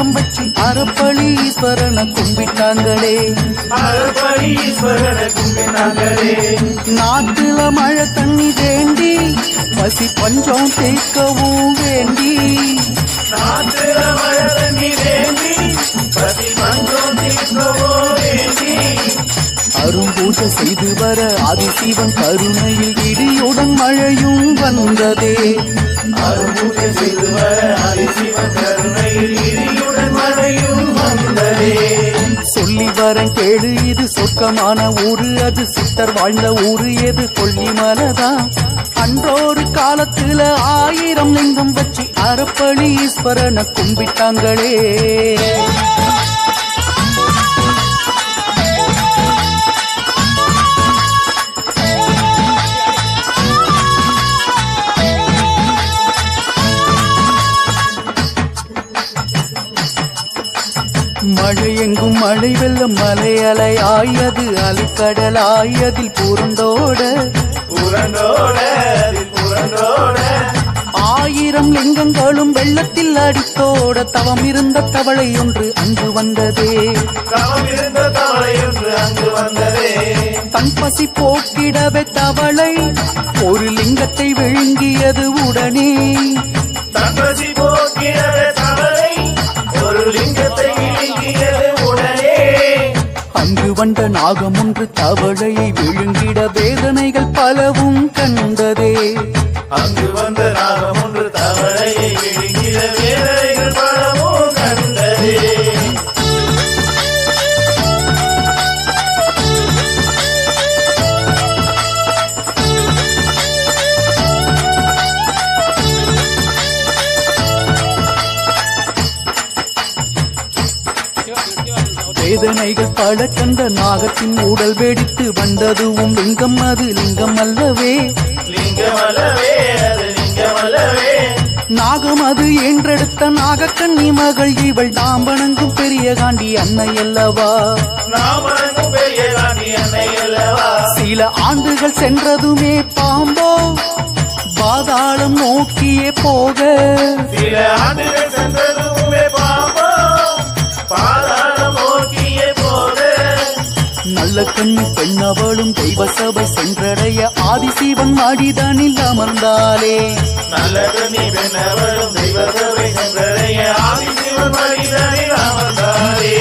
லிங்கம் வச்சு அறப்பளி ஈஸ்வரனை கும்பிட்டாங்களே. நாட்டுல மழை தண்ணி வேண்டி பசி பஞ்சம் தேக்கவும் வேண்டி அரும்பூஜை செய்து வர ஆதிசிவன் கருணையில் இடியுடன் மழையும் வந்ததே. அரும்பூஜை செய்து வர ஆதிசிவன் கருணையில் இடியுடன் மழையும் வந்ததே. சொல்லி வரன் கேளு, இது சொர்க்கமான ஊரு, அது சித்தர் வாழ்ந்த ஊரு, எது கொல்லிமலைதான். அன்றொரு காலத்துல 1000 லிங்கம் வச்சு அறப்பளி ஈஸ்வரனை கும்பிட்டாங்களே. மழை எங்கும் மழை வெள்ளம் மலை அலை ஆயது அலைக்கடல் ஆயதில் புரண்டோட 1000 லிங்கங்களும் வெள்ளத்தில் அடித்தோட தவம் இருந்த தவளை ஒன்று அங்கு வந்ததே. தன் பசி போக்கிடவே தவளை ஒரு லிங்கத்தை விழுங்கியது உடனே. அங்கு வந்த நாகம் ஒன்று தவளையை விழுங்கிட வேதனைகள் பலவும் கண்டதே. அங்கு வந்த நாகம் ஒன்று தவளையை விழுங்கிட வேதனைகள் பலவும் கண்டதே. வேதனைகள் பல கண்ட நாகத்தின் உடல் வெடித்து வந்ததுவும் லிங்கம், அது லிங்கம் அல்லவே. நாகம் அது என்றெடுத்த நாகக்கண்ணி மகள் இவள் தாம் வணங்கும் பெரிய காண்டி அன்னை அல்லவா. சில ஆண்டுகள் சென்றதுமே பாம்போ பாதாளம் நோக்கியே போக, சில ஆண்டுகள் சென்றதுமே பாம்போ பாதாளம் நோக்கியே போக, நல்ல கண்ணி பெண்ணவளும் தெய்வ சபை சென்றடைய ஆதிசிவன் மாடிதனில் அமர்ந்தாலே. நல்ல கண்ணி பெண்ணவளும் தெய்வ சபை சென்றடைய ஆதிசிவன் மாடிதனில் அமர்ந்தாலே.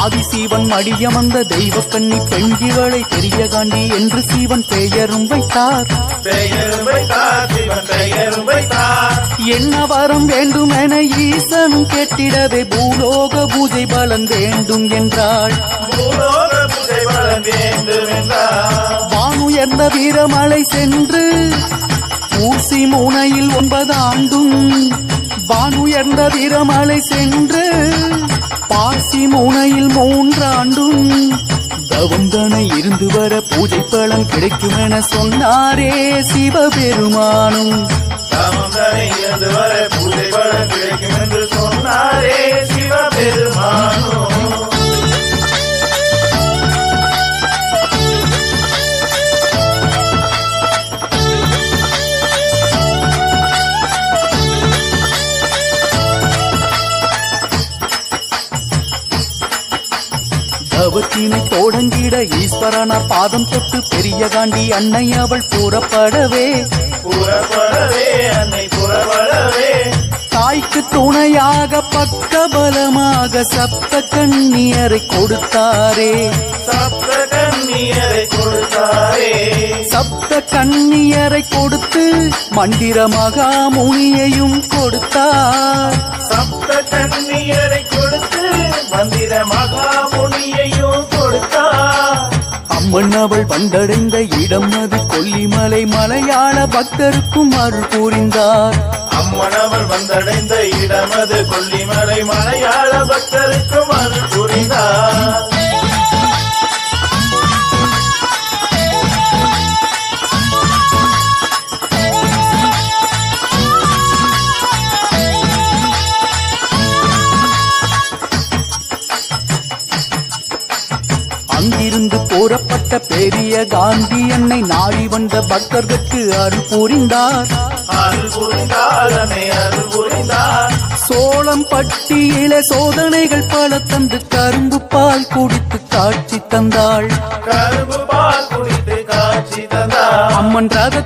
ஆதிசிவன் மடியமர்ந்த தெய்வ கண்ணி பெண் இவளை பெரிய காண்டி என்று சிவன் பெயரும் வைத்தார். என்ன வரம் வேண்டும் என ஈசனும் கேட்டிடவே பூலோக பூஜை பலன் வேண்டும் என்றாள். வானுயர்ந்த வீரமலை சென்று ஊசி முனையில் 9 ஆண்டும், வானுயர்ந்த வீரமலை சென்று பாசி முனையில் 3 ஆண்டும் தவம் தனை இருந்து வர பூஜை பலன் கிடைக்கும் என சொன்னாரே சிவபெருமானும். தவம் தனை இருந்து வர பூஜை பலன் கிடைக்கும் என்று சொன்னாரே சிவபெருமானும். தவத்தினை தொடங்கிட ஈஸ்வரனார் பாதம் தொட்டு பெரிய காண்டி அன்னை அவள் புறப்படவே அன்னை புறப்படவே, தாய்க்கு துணையாக பக்க பலமாக சப்த கன்னியரை கொடுத்தாரே. சப்த கன்னியரை கொடுத்தாரே, சப்த கன்னியரை கொடுத்து மந்திர மகாமுனியையும் கொடுத்தார். சப்த கன்னியரை கொடுத்து மந்திர மகாமுனியையும் கொடுத்தார். அம்மன் அவள் வந்தடைந்த இடம் அது கொல்லிமலை, மலையாள பக்தருக்கும் அருள் புரிந்தார். அம்மன் அவள் வந்தடைந்த இடம் அது கொல்லிமலை, மலையாள பக்தருக்கும் அருள் புரிந்தார். அங்கிருந்து போறப்பட்ட பெரிய காந்தி என்னை நாடி வந்த பக்தர்களுக்கு அருள் புரிந்தார். அருள் புரிந்தார், அன்னை அருள் புரிந்தார். சோளம் பட்டியிலே சோதனைகள் பல தந்து கரும்பு பால் குடித்து காட்சி தந்தாள். கரும்பு பால் குடித்து காட்சி தந்தார். அம்மன் ரத